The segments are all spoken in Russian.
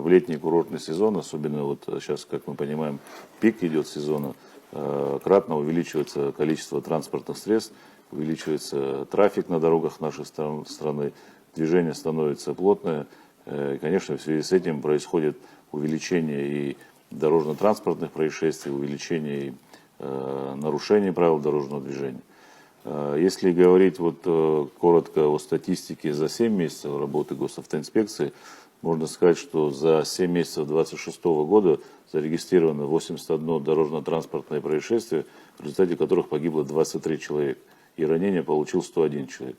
в летний курортный сезон, особенно вот сейчас, как мы понимаем, пик идет сезона, кратно увеличивается количество транспортных средств, увеличивается трафик на дорогах нашей страны, движение становится плотное. И, конечно, в связи с этим происходит увеличение и дорожно-транспортных происшествий, увеличение и нарушений правил дорожного движения. Если говорить коротко о статистике за 7 месяцев работы госавтоинспекции, можно сказать, что за 7 месяцев 2026 года зарегистрировано 81 дорожно-транспортное происшествие, в результате которых погибло 23 человека, и ранения получил 101 человек.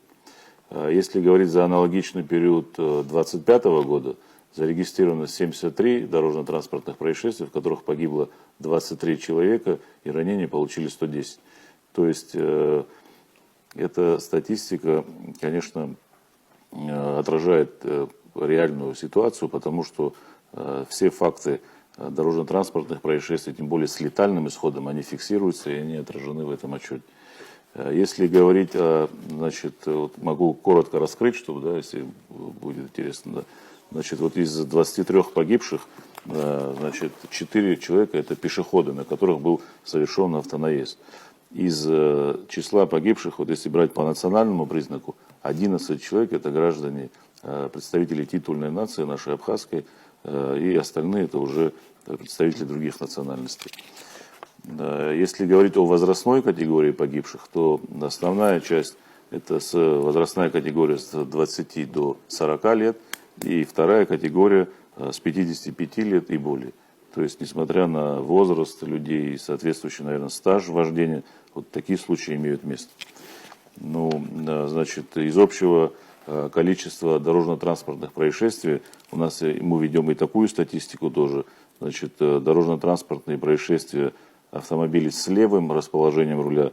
Если говорить за аналогичный период 2025 года, зарегистрировано 73 дорожно-транспортных происшествий, в которых погибло 23 человека, и ранения получили 110. То есть эта статистика, конечно, отражает реальную ситуацию, потому что все факты дорожно-транспортных происшествий, тем более с летальным исходом, они фиксируются и они отражены в этом отчете. Если говорить, могу коротко раскрыть, чтобы, если будет интересно, из 23 погибших, 4 человека это пешеходы, на которых был совершен автонаезд. Из числа погибших, если брать по национальному признаку, 11 человек это граждане, представители титульной нации, нашей абхазской, и остальные это уже представители других национальностей. Если говорить о возрастной категории погибших, то основная часть это возрастная категория с 20 до 40 лет, и вторая категория с 55 лет и более. То есть, несмотря на возраст людей и соответствующий, наверное, стаж вождения, такие случаи имеют место. Из общего количества дорожно-транспортных происшествий у нас мы ведем и такую статистику тоже. Дорожно-транспортные происшествия автомобилей с левым расположением руля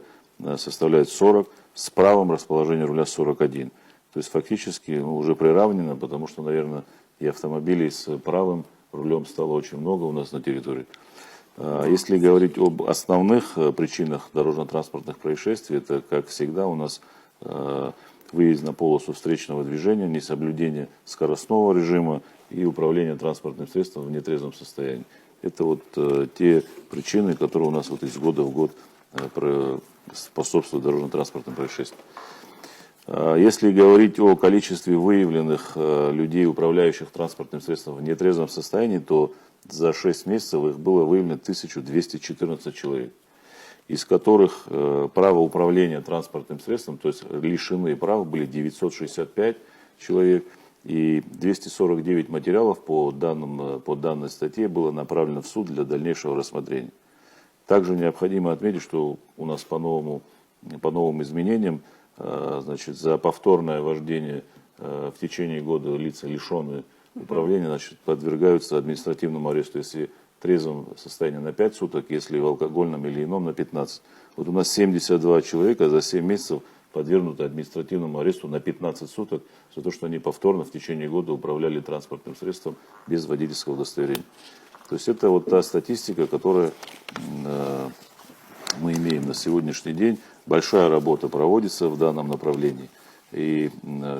составляют 40, с правым расположением руля 41. То есть фактически уже приравнено, потому что, наверное, и автомобилей с правым рулем стало очень много у нас на территории. Если говорить об основных причинах дорожно-транспортных происшествий, это, как всегда, у нас выезд на полосу встречного движения, несоблюдение скоростного режима и управление транспортным средством в нетрезвом состоянии. Это те причины, которые у нас из года в год способствуют дорожно-транспортным происшествиям. Если говорить о количестве выявленных людей, управляющих транспортным средством в нетрезвом состоянии, то за 6 месяцев их было выявлено 1214 человек, из которых право управления транспортным средством, то есть лишены прав, были 965 человек, и 249 материалов по данной статье было направлено в суд для дальнейшего рассмотрения. Также необходимо отметить, что у нас по новым изменениям, за повторное вождение в течение года лица, лишенные управления, подвергаются административному аресту, если в трезвом состоянии на 5 суток, если в алкогольном или ином на 15. У нас 72 человека за 7 месяцев подвергнуты административному аресту на 15 суток за то, что они повторно в течение года управляли транспортным средством без водительского удостоверения. То есть это та статистика, которую мы имеем на сегодняшний день. Большая работа проводится в данном направлении. И,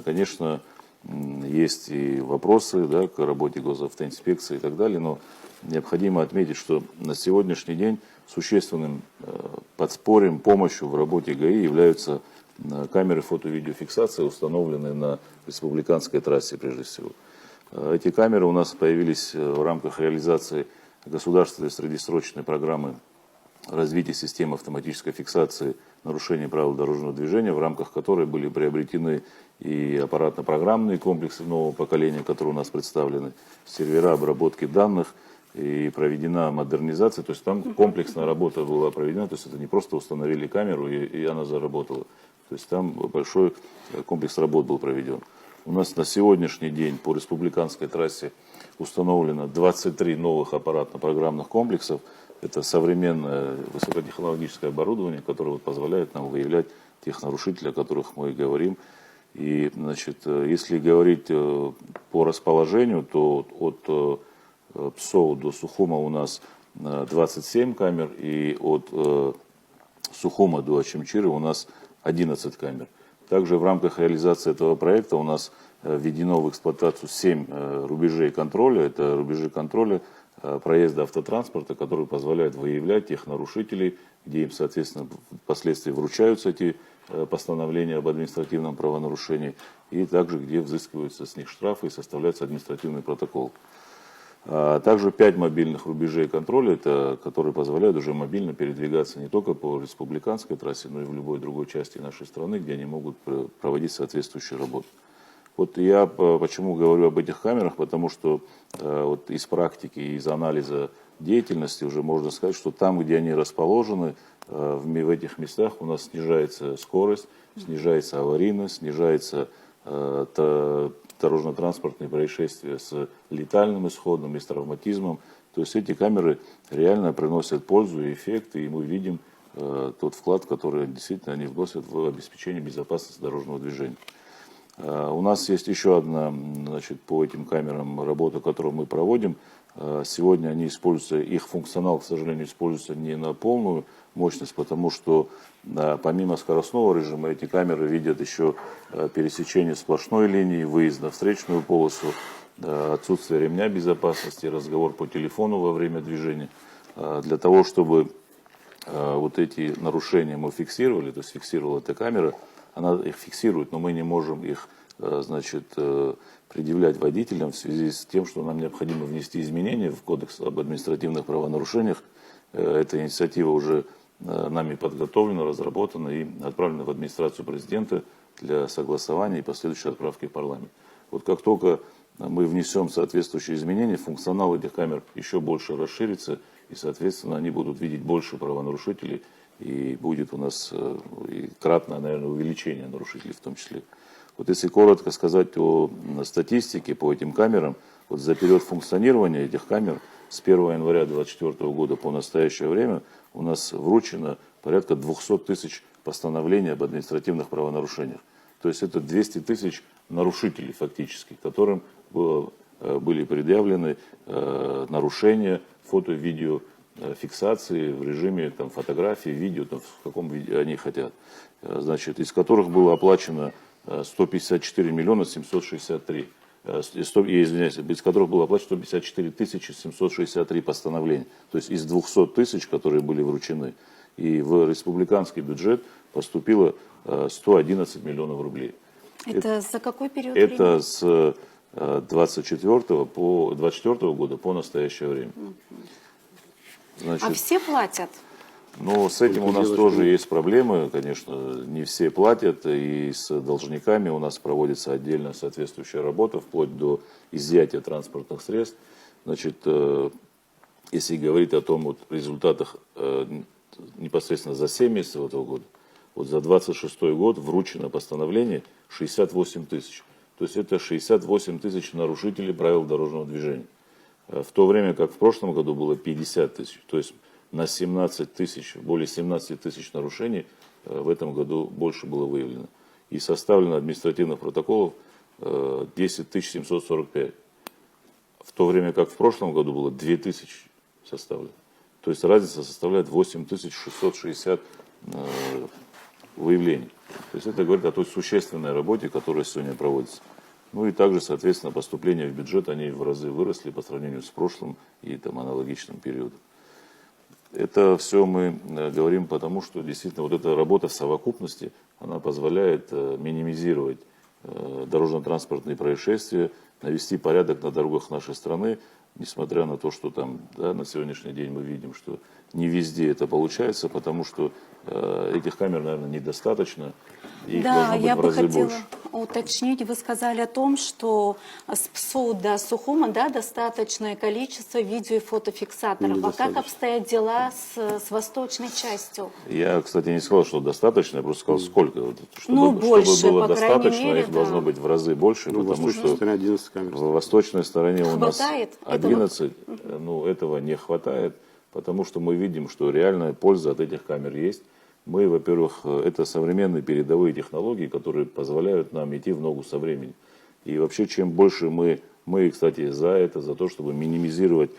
конечно, есть и вопросы к работе госавтоинспекции и так далее, но необходимо отметить, что на сегодняшний день существенным подспорьем, помощью в работе ГАИ являются камеры фото-видеофиксации, установленные на республиканской трассе прежде всего. Эти камеры у нас появились в рамках реализации государственной среднесрочной программы развития системы автоматической фиксации нарушений правил дорожного движения, в рамках которой были приобретены и аппаратно-программные комплексы нового поколения, которые у нас представлены, сервера обработки данных, и проведена модернизация, то есть там комплексная работа была проведена, то есть это не просто установили камеру и она заработала, то есть там большой комплекс работ был проведен. У нас на сегодняшний день по республиканской трассе установлено 23 новых аппаратно-программных комплексов. Это современное высокотехнологическое оборудование, которое позволяет нам выявлять тех нарушителей, о которых мы говорим. И, если говорить по расположению, то от Псоу до Сухума у нас 27 камер, и от Сухума до Очимчира у нас 11 камер. Также в рамках реализации этого проекта у нас введено в эксплуатацию 7 рубежей контроля. Это рубежи контроля проезда автотранспорта, которые позволяют выявлять тех нарушителей, где им, соответственно, впоследствии вручаются эти постановления об административном правонарушении, и также где взыскиваются с них штрафы и составляется административный протокол. Также 5 мобильных рубежей контроля, которые позволяют уже мобильно передвигаться не только по республиканской трассе, но и в любой другой части нашей страны, где они могут проводить соответствующие работы. Вот я почему говорю об этих камерах, потому что вот из практики, из анализа деятельности уже можно сказать, что там, где они расположены, в этих местах у нас снижается скорость, снижается аварийность, снижается дорожно-транспортные происшествия с летальным исходом и с травматизмом. То есть эти камеры реально приносят пользу и эффект, и мы видим тот вклад, который действительно они вносят в обеспечение безопасности дорожного движения. У нас есть еще одна, значит, по этим камерам работа, которую мы проводим. Сегодня они используются, их функционал, к сожалению, используется не на полную мощность, потому что помимо скоростного режима эти камеры видят еще пересечение сплошной линии, выезд на встречную полосу, отсутствие ремня безопасности, разговор по телефону во время движения. Для того, чтобы вот эти нарушения мы фиксировали, то есть фиксировала эта камера, она их фиксирует, но мы не можем их, значит, предъявлять водителям в связи с тем, что нам необходимо внести изменения в Кодекс об административных правонарушениях. Эта инициатива уже нами подготовлена, разработана и отправлена в администрацию президента для согласования и последующей отправки в парламент. Вот как только мы внесем соответствующие изменения, функционал этих камер еще больше расширится, и, соответственно, они будут видеть больше правонарушителей, и будет у нас и кратное, наверное, увеличение нарушителей в том числе. Вот если коротко сказать о статистике по этим камерам, вот за период функционирования этих камер с 1 января 2024 года по настоящее время у нас вручено порядка 200 тысяч постановлений об административных правонарушениях. То есть это 200 тысяч нарушителей фактически, которым были предъявлены нарушения фото-видео фиксации в режиме там, фотографии, видео, там, в каком виде они хотят. Значит, из которых было оплачено 154 миллиона 763, извиняюсь, из которых было оплачено 154 тысячи 763 постановления. То есть из 200 тысяч, которые были вручены, и в республиканский бюджет поступило 111 миллионов рублей. Это за какой период времени? Это с 24 года по настоящее время. Значит, а все платят? Ну, с этим у нас тоже есть проблемы, конечно, не все платят, и с должниками у нас проводится отдельно соответствующая работа, вплоть до изъятия транспортных средств. Значит, если говорить о том вот, результатах непосредственно за 7 месяцев этого года, вот за 26 год вручено постановление 68 тысяч. То есть это 68 тысяч нарушителей правил дорожного движения. В то время как в прошлом году было 50 тысяч. То есть на 17 тысяч, более 17 тысяч нарушений в этом году больше было выявлено. И составлено административных протоколов 10 745. В то время как в прошлом году было 2000 составлено. То есть разница составляет 8660 выявлений. То есть это говорит о той существенной работе, которая сегодня проводится. Ну и также, соответственно, поступления в бюджет, они в разы выросли по сравнению с прошлым и там, аналогичным периодом. Это все мы говорим потому, что действительно вот эта работа в совокупности, она позволяет минимизировать дорожно-транспортные происшествия, навести порядок на дорогах нашей страны, несмотря на то, что там да, на сегодняшний день мы видим, что не везде это получается, потому что этих камер, наверное, недостаточно. Их да, я бы хотела больше. уточнить. Вы сказали о том, что с ПСУ до Сухума да, достаточное количество видео и фотофиксаторов. А как обстоят дела с восточной частью? Я, кстати, не сказал, что достаточно, я просто сказал, сколько. Чтобы было достаточно, мере, их должно быть в разы больше, ну, потому что 11 камер. в восточной стороне у нас Хватает? 11, ну, этого не хватает, потому что мы видим, что реальная польза от этих камер есть. Мы, во-первых, это современные передовые технологии, которые позволяют нам идти в ногу со временем. И вообще, чем больше мы, кстати, за то, чтобы минимизировать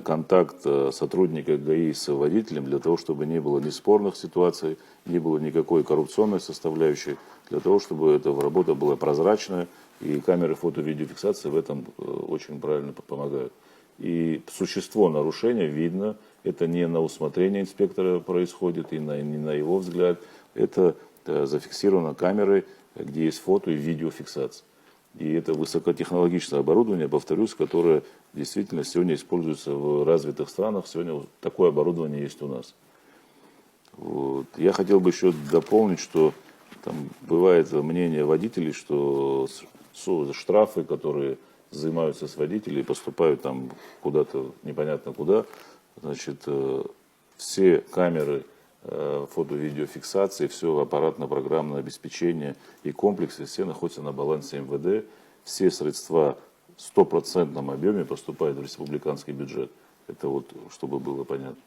контакт сотрудника ГАИ с водителем, для того, чтобы не было ни спорных ситуаций, не было никакой коррупционной составляющей, для того, чтобы эта работа была прозрачная, И камеры фото-видеофиксации в этом очень правильно помогают. И существо нарушения видно, это не на усмотрение инспектора происходит, и не на его взгляд, это зафиксировано камерой, где есть фото и видеофиксация. И это высокотехнологичное оборудование, повторюсь, которое действительно сегодня используется в развитых странах. Сегодня такое оборудование есть у нас. Вот. Я хотел бы еще дополнить, что там бывает мнение водителей, что штрафы, которые взимаются с водителей, поступают там куда-то непонятно куда. Значит, все камеры фото-видеофиксации, все аппаратно-программное обеспечение и комплексы, все находятся на балансе МВД. Все средства в 100% объеме поступают в республиканский бюджет. Это вот, чтобы было понятно.